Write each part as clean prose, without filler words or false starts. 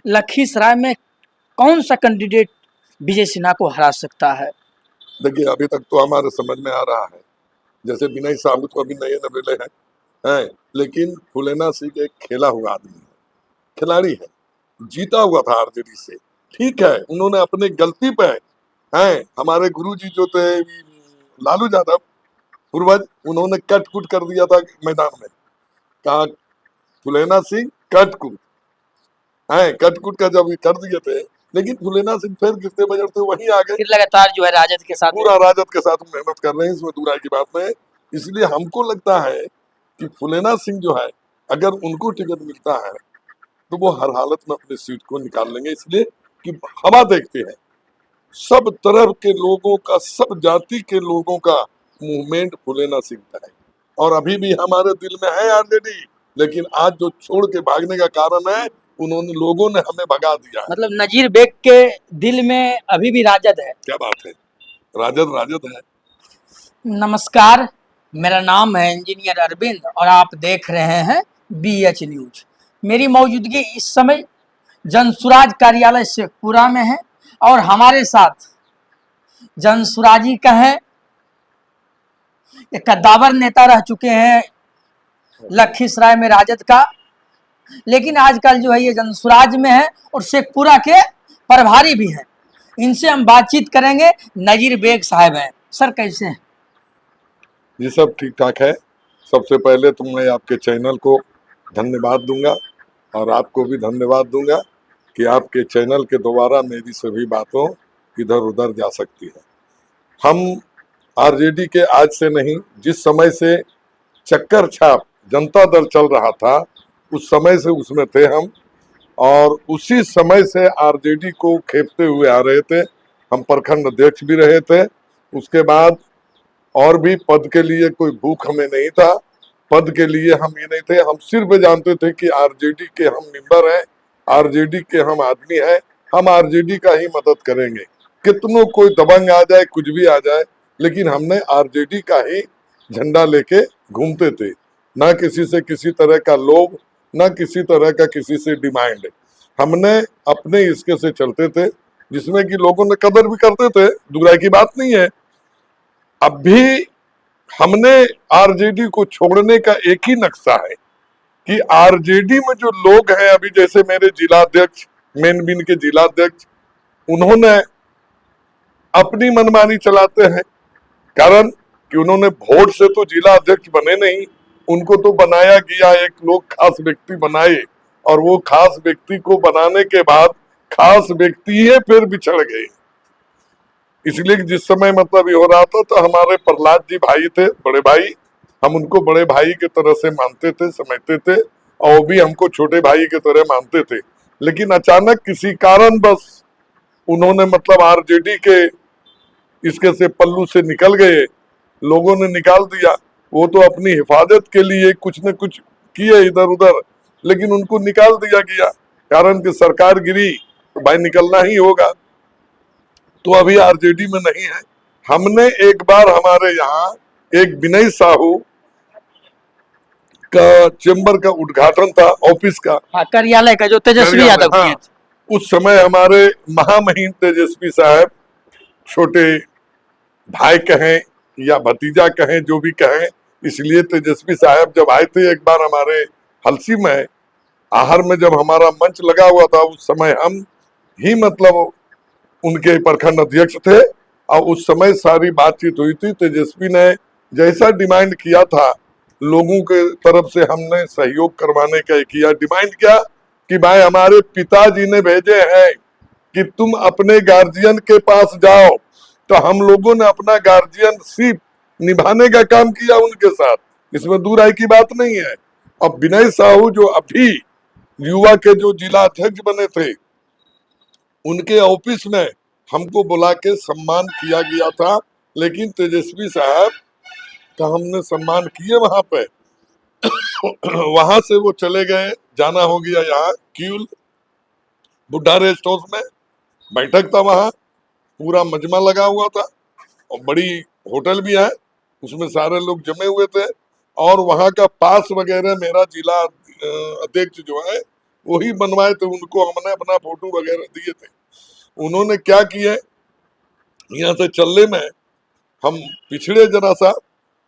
लखीसराय में कौन सा कैंडिडेट विजय सिन्हा को हरा सकता है? देखिए, अभी तक तो हमारे समझ में आ रहा है, जैसे विनय साहब तो अभी नए नवेले हैं, लेकिन फुलेना सिंह एक खेला हुआ आदमी है, खिलाड़ी है, जीता हुआ था आरजेडी से। ठीक है, उन्होंने अपने गलती पे हमारे गुरुजी जो थे लालू यादव पूर्वज, उन्होंने कट कुट कर दिया था मैदान में। कहा फुलेना सिंह कट कुट कट कुट का जब कर दिए थे, लेकिन फुलेना सिंह फिर गिरते बजरते वहीं आ गए। फिर लगातार जो है राजद के साथ पूरा राजद के साथ मेहनत कर रहे हैं, इसमें दूर की बात नहीं। इसलिए हमको लगता है कि फुलेना सिंह जो है, अगर उनको टिकट मिलता है तो वो हर हालत में अपनी सीट को निकाल लेंगे। इसलिए कि हवा देखते हैं, सब तरफ के लोगों का, सब जाति के लोगों का मूवमेंट फुलेना सिंह का है, और अभी भी हमारे दिल में है ऑलरेडी। लेकिन आज जो छोड़ के भागने का कारण है, उन्होंने लोगों ने हमें भगा दिया है। मतलब नजीर बेग के दिल में अभी भी राजद है। क्या बात है, राजद राजद है। नमस्कार, मेरा नाम है इंजीनियर अरविंद और आप देख रहे हैं BH न्यूज। मेरी मौजूदगी इस समय जनसुराज कार्यालय शेखपुरा में है और हमारे साथ जनसुराजी का है, एक कद्दावर नेता रह चुके हैं लखीसराय में राजद का, लेकिन आजकल जो है ये जनसुराज में है और शेखपुरा के प्रभारी भी हैं। इनसे हम बातचीत करेंगे। नजीर बेग साहब हैं। सर कैसे हैं? ये सब ठीक ठाक है। सबसे पहले तो मैं आपके चैनल को धन्यवाद दूंगा और आपको भी धन्यवाद दूंगा कि आपके चैनल के द्वारा मेरी सभी बातों इधर उधर जा सकती है। हम आरजेडी के आज से नहीं, जिस समय से चक्कर छाप जनता दल चल रहा था उस समय से उसमें थे हम, और उसी समय से आरजेडी को खेपते हुए आ रहे थे। हम प्रखंड अध्यक्ष भी रहे थे। उसके बाद और भी पद के लिए कोई भूख हमें नहीं था, पद के लिए हम ये नहीं थे। हम सिर्फ जानते थे कि आरजेडी के हम मेंबर हैं, आरजेडी के हम आदमी हैं, हम आरजेडी का ही मदद करेंगे। कितनों कोई दबंग आ जाए, कुछ भी आ जाए, लेकिन हमने आरजेडी का ही झंडा लेके घूमते थे। ना किसी से किसी तरह का लोभ, ना किसी तरह का किसी से डिमांड। हमने अपने इसके से चलते थे, जिसमें कि लोगों ने कदर भी करते थे, दुराई की बात नहीं है। अब भी हमने आरजेडी को छोड़ने का एक ही नक्शा है कि आरजेडी में जो लोग हैं, अभी जैसे मेरे जिला अध्यक्ष, मेनबिन के जिला अध्यक्ष, उन्होंने अपनी मनमानी चलाते हैं। कारण कि उन्होंने वोट से तो जिला अध्यक्ष बने नहीं, उनको तो बनाया गया, एक लोग खास व्यक्ति बनाए, और वो खास व्यक्ति को बनाने के बाद खास व्यक्ति ही फिर बिछड़ गए। इसलिए जिस समय मतलब ये हो रहा था, तो हमारे प्रहलाद जी भाई थे, बड़े भाई, हम उनको बड़े भाई की तरह से मानते थे, समझते थे, और वो भी हमको छोटे भाई की तरह मानते थे। लेकिन अचानक किसी कारण बस उन्होंने मतलब आरजेडी के इसके से पल्लू से निकल गए, लोगों ने निकाल दिया। वो तो अपनी हिफाजत के लिए कुछ न कुछ किए इधर उधर, लेकिन उनको निकाल दिया गया। कारण कि सरकार गिरी तो भाई निकलना ही होगा। तो अभी आरजेडी में नहीं है। हमने एक बार हमारे यहाँ एक विनय साहू का चेंबर का उद्घाटन था, ऑफिस का, कार्यालय का, जो तेजस्वी यादव किए थे। उस समय हमारे महामहिम तेजस्वी साहब, छोटे भाई कहें या भतीजा कहें, जो भी कहें, इसलिए तेजस्वी साहब जब आए थे एक बार हमारे हलसी में, आहर में जब हमारा मंच लगा हुआ था, उस समय हम ही मतलब उनके प्रखंड अध्यक्ष थे, और उस समय सारी बातचीत हुई थी। तेजस्वी ने जैसा डिमांड किया था, लोगों के तरफ से हमने सहयोग करवाने का किया। डिमांड क्या कि भाई हमारे पिताजी ने भेजे हैं कि तुम अपने गार्जियन के पास जाओ, तो हम लोगों ने अपना गार्जियनशिप निभाने का काम किया उनके साथ, इसमें दूर आई की बात नहीं है। अब विनय साहू जो अभी युवा के जो जिला अध्यक्ष बने थे, उनके ऑफिस में हमको बुला के सम्मान किया गया था, लेकिन तेजस्वी साहब का हमने सम्मान किए वहां पे वहां से वो चले गए, जाना हो गया यहाँ क्यूल बुड्ढा रेस्ट हाउस में, बैठक था वहां, पूरा मजमा लगा हुआ था, और बड़ी होटल भी है, उसमें सारे लोग जमे हुए थे। और वहां का पास वगैरह मेरा जिला अध्यक्ष जो है वही बनवाए थे, उनको हमने अपना फोटो वगैरह दिए थे। उन्होंने क्या किया, यहाँ से चलने में हम पिछड़े जरा सा,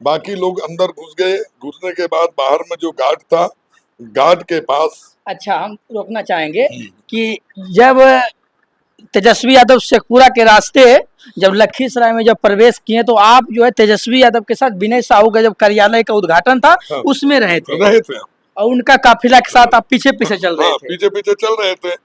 बाकी लोग अंदर घुस गए। घुसने के बाद बाहर में जो गार्ड था, गार्ड के पास अच्छा, हम रोकना चाहेंगे कि जब तेजस्वी यादव शेखपुरा के रास्ते जब लखीसराय में जब प्रवेश किए तो आप जो है तेजस्वी यादव के साथ विनय साहू का जब कार्यालय का उद्घाटन था हाँ, उसमें रहे थे रहे थे हम। और उनका काफिला के साथ आप पीछे पीछे चल रहे हाँ, थे। पीछे पीछे चल रहे थे।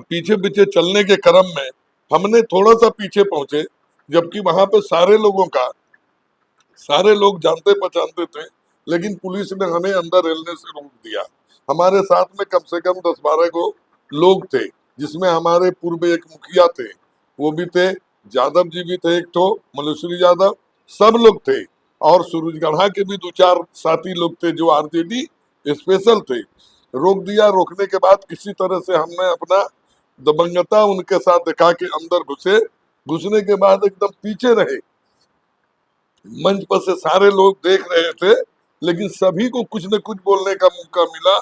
पीछे पीछे चलने के क्रम में हमने थोड़ा सा पीछे पहुंचे, जबकि वहां पे सारे लोग जानते पहचानते थे, लेकिन पुलिस ने हमें अंदर हिलने से रोक दिया। हमारे साथ में कम से कम 10-12 को लोग थे, जिसमें हमारे पूर्व एक मुखिया थे, वो भी थे, यादव जी भी थे, एक तो मलूसरी यादव, सब लोग थे, और सूरजगढ़ा के भी 2-4 साथी लोग थे जो आरजेडी स्पेशल थे। रोक दिया। रोकने के बाद किसी तरह से हमने अपना दबंगता उनके साथ दिखा के अंदर घुसे। घुसने के बाद एकदम पीछे रहे। मंच पर से सारे लोग देख रहे थे, लेकिन सभी को कुछ न कुछ बोलने का मौका मिला।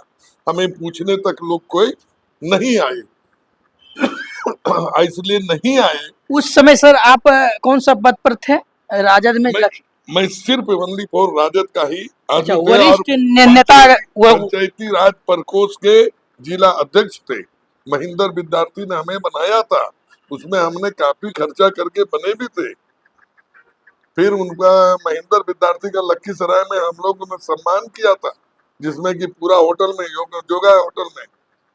हमें पूछने तक लोग कोई नहीं आए। इसलिए नहीं आए। उस समय सर आप कौन सा पद पर थे राजद में? मैं सिर्फ ओनली फॉर राजद का ही अच्छा, आदमी थे, और वरिष्ठ नेता पंचायती राज प्रकोष्ठ के जिला अध्यक्ष थे। महेंद्र विद्यार्थी ने हमें बनाया था, उसमें हमने काफी खर्चा करके बने भी थे। फिर उनका महेंद्र विद्यार्थी का लखीसराय में हम लोगों ने सम्मान किया था, जिसमें कि पूरा होटल में जोगा होटल में,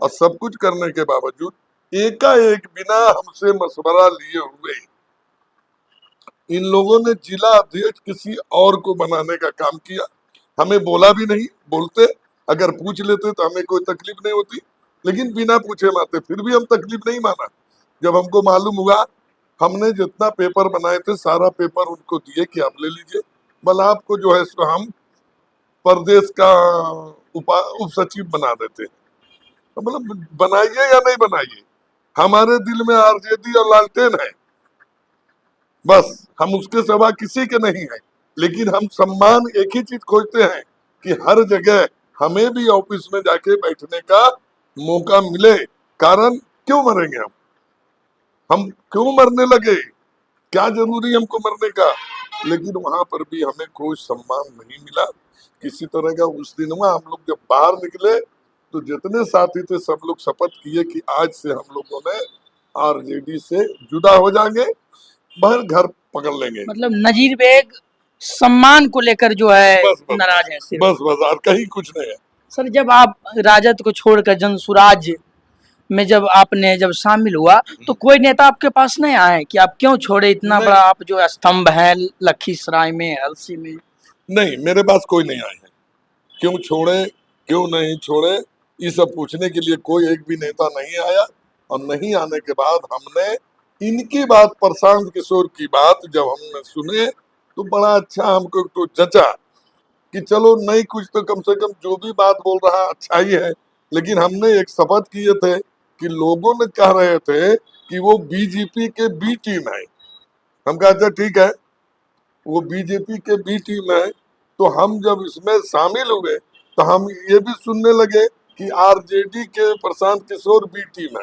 और सब कुछ करने के बावजूद एकाएक बिना हमसे मशवरा लिए हुए इन लोगों ने जिला अध्यक्ष किसी और को बनाने का काम किया। हमें बोला भी नहीं। बोलते, अगर पूछ लेते तो हमें कोई तकलीफ नहीं होती, लेकिन बिना पूछे माते फिर भी हम तकलीफ नहीं माना। जब हमको मालूम हुआ, हमने जितना पेपर बनाए थे सारा पेपर उनको दिए कि आप ले लीजिए, बल आपको जो है सो हम प्रदेश का उप सचिव बना देते हैं। तो मतलब बनाइए या नहीं बनाइए, हमारे दिल में आरजेडी और लालटेन है, बस हम उसके सिवा किसी के नहीं है। लेकिन हम सम्मान एक ही चीज खोजते हैं कि हर जगह हमें भी ऑफिस में जाके बैठने का मौका मिले। कारण क्यों मरेंगे हम क्यों मरने लगे, क्या जरूरी हमको मरने का। लेकिन वहां पर भी हमें कोई सम्मान नहीं मिला किसी तरह का। उस दिन हम लोग जब बाहर निकले तो जितने साथी थे सब लोग शपथ किए कि आज से हम लोगों ने आरजेडी से जुदा हो जाएंगे, बाहर घर पकड़ लेंगे। मतलब नजीर बेग सम्मान को लेकर जो है बस बस नाराज है सिर्फ। बस बस और कहीं कुछ नहीं है। सर, जब आप राजद को छोड़कर जनसुराज में जब आपने जब शामिल हुआ तो कोई नेता आपके पास नहीं आए कि आप क्यों छोड़े, इतना नहीं। बड़ा आप जो स्तंभ है लखीसराय में, हलसी में? नहीं, मेरे पास कोई नहीं आए हैं। क्यों छोड़े, क्यों नहीं छोड़े, ये सब पूछने के लिए कोई एक भी नेता नहीं आया। और नहीं आने के बाद हमने इनकी बात, प्रशांत किशोर की बात जब हमने सुने तो बड़ा अच्छा हमको तो जचा कि चलो नहीं कुछ तो कम से कम जो भी बात बोल रहा अच्छा ही है। लेकिन हमने एक शपथ किए थे कि लोगों ने कह रहे थे कि वो बीजेपी के बी टीम है। हम कहा अच्छा ठीक है, वो बीजेपी के बी टीम है, तो हम जब इसमें शामिल हुए तो हम ये भी सुनने लगे कि आरजेडी के प्रशांत किशोर बी टीम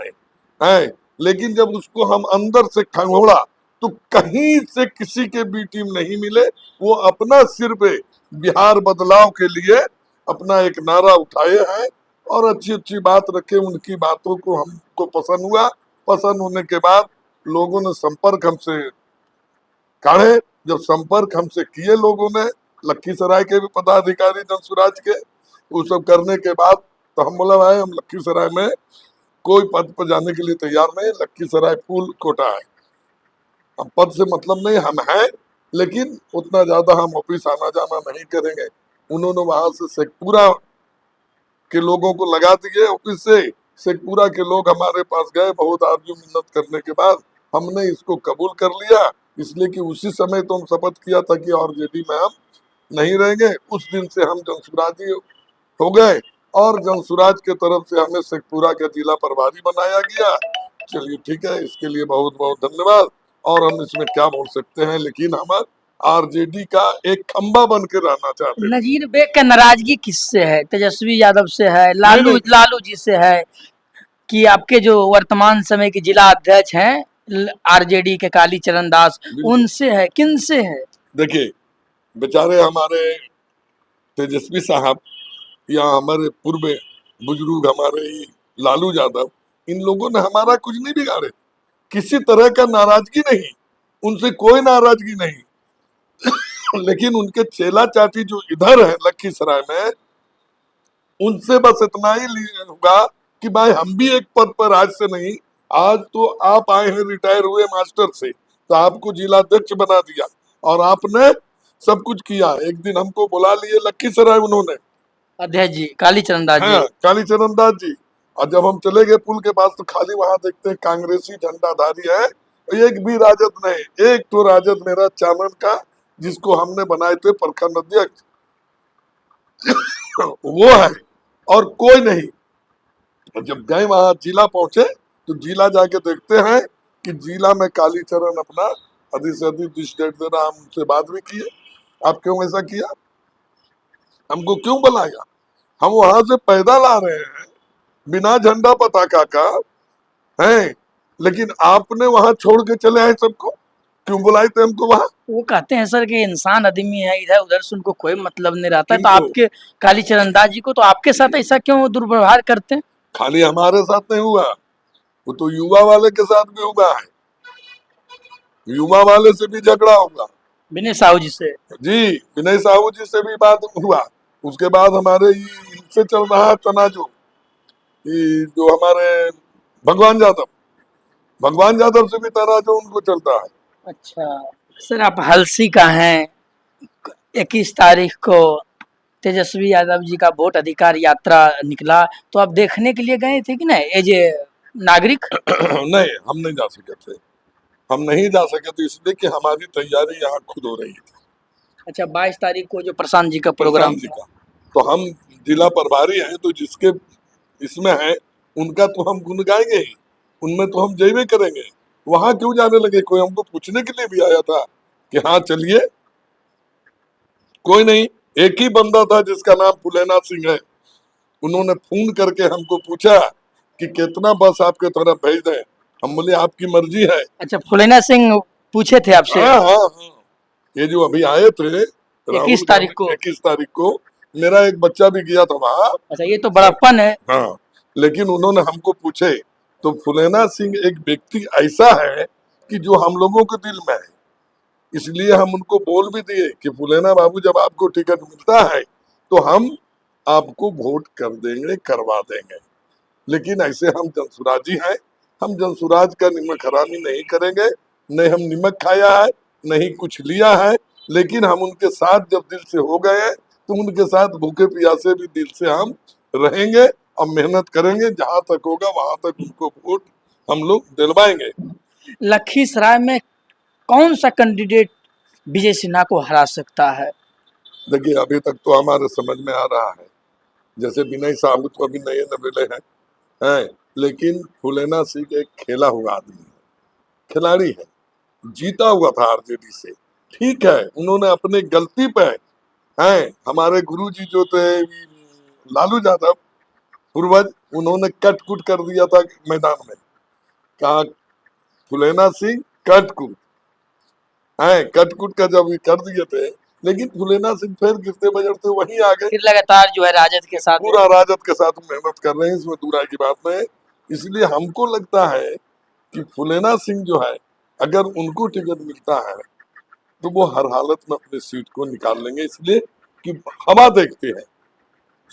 है। लेकिन जब उसको हम अंदर से खंगोड़ा तो कहीं से किसी के बी टीम नहीं मिले। वो अपना सिर पे बिहार बदलाव के लिए अपना एक नारा उठाए हैं और अच्छी अच्छी बात रखे। उनकी बातों को हमको पसंद हुआ। पसंद होने के बाद लोगों ने संपर्क हमसे काढ़े। जब संपर्क हमसे किए लोगों ने, लखीसराय के भी पदाधिकारी जनसुराज के, वो सब करने के बाद तो हम बोला भाई हम लखीसराय में कोई पद पर जाने के लिए तैयार नहीं। लखीसराय फूल कोटा है, हम पद से मतलब नहीं, हम हैं, लेकिन उतना ज्यादा हम ऑफिस आना जाना नहीं करेंगे। उन्होंने वहां से शेखपुरा के लोगों को लगा दिए ऑफिस से। शेखपुरा के लोग हमारे पास गए, बहुत आरजू मिन्नत करने के बाद हमने इसको कबूल कर लिया। इसलिए कि उसी समय तो हम शपथ किया था कि आरजेडी में हम नहीं रहेंगे। उस दिन से हम जनसुराजी हो गए और जनसुराज के तरफ से हमें शेखपुरा का जिला प्रभारी बनाया गया। चलिए ठीक है, इसके लिए बहुत बहुत धन्यवाद। और हम इसमें क्या बोल सकते हैं, लेकिन हम आरजेडी का एक खंबा बन के रहना चाहते थे। नजीर बेग का नाराजगी किससे है? तेजस्वी यादव से है, नहीं नहीं, लालू जी से है, कि आपके जो वर्तमान समय के जिला अध्यक्ष हैं आरजेडी के कालीचरण दास, बिल्कुल। उनसे है, किन से है? देखिए, बेचारे हमारे तेजस्वी साहब या हमारे पूर्व बुजुर्ग हमारे ये लालू यादव, इन लोगों ने हमारा कुछ नहीं बिगाड़े, किसी तरह का नाराजगी नहीं, उनसे कोई नाराजगी नहीं। लेकिन उनके चेला चाची जो इधर है लखीसराय में, उनसे बस इतना ही होगा कि भाई हम भी एक पद पर आज से नहीं, आज तो आप आए हैं रिटायर हुए मास्टर से, तो आपको जिलाध्यक्ष बना दिया और आपने सब कुछ किया। एक दिन हमको बुला लिए लखीसराय उन्होंने, अध्यक्ष जी कालीचरण दास जी। हाँ कालीचरण दास जी, और जब हम चले गए पुल के पास तो खाली वहां देखते हैं कांग्रेसी झंडाधारी है, एक भी राजद नहीं। एक तो राजद मेरा चानन का, जिसको हमने बनाए थे प्रखंड अध्यक्ष, वो है, और कोई नहीं। और जब गए वहां जिला पहुंचे तो जिला जाके देखते हैं कि जिला में कालीचरण अपना अधिक से अधिक जिस डेट दे रहा, हम उनसे बात भी किए, आप क्यों ऐसा किया, हमको क्यों बुलाया, हम वहां से पैदल आ रहे हैं बिना झंडा पताका का है, लेकिन आपने वहां छोड़ के चले आए सबको, क्यों बुलाए थे हमको वहां? वो कहते हैं सर कि इंसान आदमी है, इधर उधर से उनको कोई मतलब नहीं रहता है, तो किनको? आपके कालीचरण दास जी को तो आपके साथ ऐसा क्यों दुर्व्यवहार करते हैं? खाली हमारे साथ नहीं हुआ, वो तो युवा वाले के साथ भी हुआ है, युवा वाले से भी झगड़ा होगा विनय साहू जी से। जी, विनय साहू जी से भी बात हुआ। उसके बाद हमारे इनसे चल रहा है तनाजो, ये जो हमारे भगवान यादव, भगवान यादव से भी तनाजो उनको चलता है। अच्छा सर, आप हलसी का हैं, 21 तारीख को तेजस्वी यादव जी का वोट अधिकार यात्रा निकला, तो आप देखने के लिए गए थे कि नहीं एज ए नागरिक? नहीं, हम नहीं जा सके थे, हम नहीं जा सके थे इसलिए कि हमारी तैयारी यहाँ खुद हो रही थी। अच्छा, 22 तारीख को जो प्रशांत जी का प्रोग्राम प्रशांत जी था। का, तो हम जिला प्रभारी हैं, तो जिसके इसमें है उनका तो हम गुण गाएंगे ही, उनमें तो हम जयबे करेंगे। वहां क्यों जाने लगे? कोई हमको पूछने के लिए भी आया था कि हाँ चलिए? कोई नहीं। एक ही बंदा था जिसका नाम फुलेना सिंह है, उन्होंने फोन करके हमको पूछा कि कितना बस आपके तरफ भेज दें, हम बोले आपकी मर्जी है। अच्छा, फुलेना सिंह पूछे थे आपसे? हाँ हाँ हाँ, ये जो अभी आए थे राहुल 21 तारीख गांधी, को? 21 तारीख को मेरा एक बच्चा भी गया था वहां। अच्छा, ये तो बड़प्पन है। हाँ, लेकिन उन्होंने हमको पूछे, तो फुलेना सिंह एक व्यक्ति ऐसा है कि जो हम लोगों के दिल में है, इसलिए हम उनको बोल भी दिए कि फुलेना बाबू जब आपको टिकट मिलता है तो हम आपको वोट कर देंगे, करवा देंगे, लेकिन ऐसे हम जनसुराजी हैं, हम जनसुराज का निमक हरामी नहीं करेंगे, नहीं हम निमक खाया है, नहीं कुछ लिया है, लेकिन हम उनके साथ जब दिल से हो गए हैं तो उनके साथ भूखे प्यासे भी दिल से हम रहेंगे और मेहनत करेंगे, जहां तक होगा वहां तक उनको वोट हम लोग दिलवाएंगे। लखीसराय में कौन सा कैंडिडेट विजय सिन्हा को हरा सकता है? देखिए, अभी तक तो हमारे समझ में आ रहा है, जैसे विनय साहब तो अभी नए नवेले हैं, लेकिन फुलेना सिंह एक खेला हुआ आदमी है, खिलाड़ी है, जीता हुआ था आरजेडी से। ठीक है, उन्होंने अपने गलती पे हैं, हमारे गुरुजी जो थे लालू यादव पूर्वज, उन्होंने कट कुट कर दिया था मैदान में, कहा फुलेना सिंह कट कुट है, कट कुट का जब कर दिए थे, लेकिन फुलेना सिंह फिर गिरते बजरते वहीं आ गए। फिर लगातार जो है राजद के साथ पूरा राजद के साथ मेहनत कर रहे हैं, इसमें दूर की बात नहीं। इसलिए हमको लगता है कि फुलेना सिंह जो है, अगर उनको टिकट मिलता है तो वो हर हालत में अपनी सीट को निकाल लेंगे, इसलिए कि हवा देखते हैं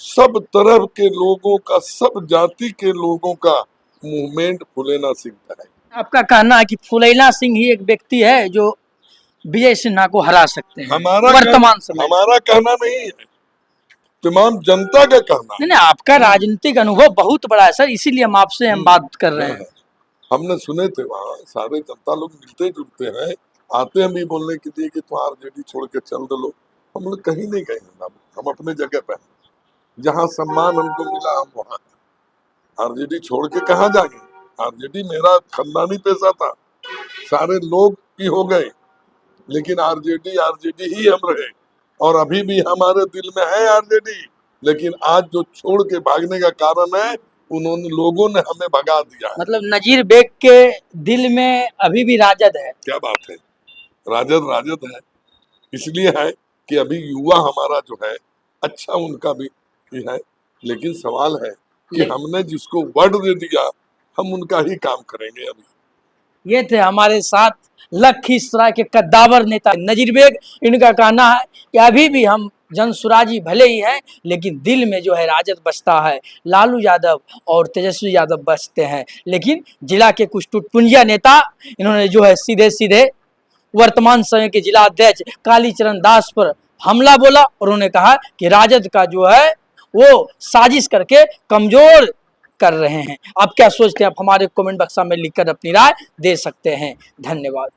सब तरफ के लोगों का, सब जाति के लोगों का मूवमेंट फुलेना सिंह का है। आपका कहना है कि फुलेना सिंह ही एक व्यक्ति है जो विजय सिन्हा को हरा सकते हैं वर्तमान समय? हमारा कहना नहीं है, तमाम जनता का कहना है। नहीं नहीं, आपका राजनीतिक अनुभव बहुत बड़ा है सर, इसीलिए हम आपसे हम बात कर रहे हैं। हमने सुने थे वहाँ सारे जनता लोग मिलते जुलते हैं, आते हैं भी बोलने के लिए कि तुम आरजेडी छोड़ के चल दो। हम लोग कहीं नहीं गए हैं, हम अपने जगह पे हैं, जहाँ सम्मान हमको मिला हम वहाँ। आरजेडी छोड़ के कहाँ जाएंगे? आरजेडी मेरा खानदानी पेशा था, सारे लोग ही हो गए, लेकिन आरजेडी आरजेडी ही हम रहे, और अभी भी हमारे दिल में है आरजेडी। लेकिन आज जो छोड़ के भागने का कारण है, उन्होंने लोगों ने हमें भगा दिया है। मतलब नजीर बेग के दिल में अभी भी राजद है। क्या बात है, राजद राजद है, इसलिए है कि अभी युवा हमारा जो है अच्छा उनका भी है। लेकिन सवाल है कि हमने जिसको वर्ड दे दिया, हम उनका ही काम करेंगे। अभी ये थे हमारे साथ लखीसराय के कद्दावर नेता नजीर बेग। इनका कहना है कि अभी भी हम जनसुराजी भले ही हैं, लेकिन दिल में जो है राजद बसता है, लालू यादव और तेजस्वी यादव बसते हैं। लेकिन जिला के कुछ टुटपुंजिया नेता इन्होंने जो है सीधे सीधे वर्तमान समय के जिला अध्यक्ष कालीचरण दास पर हमला बोला, और उन्होंने कहा कि राजद का जो है वो साजिश करके कमजोर कर रहे हैं। आप क्या सोचते हैं? आप हमारे कमेंट बक्सा में लिखकर अपनी राय दे सकते हैं। धन्यवाद।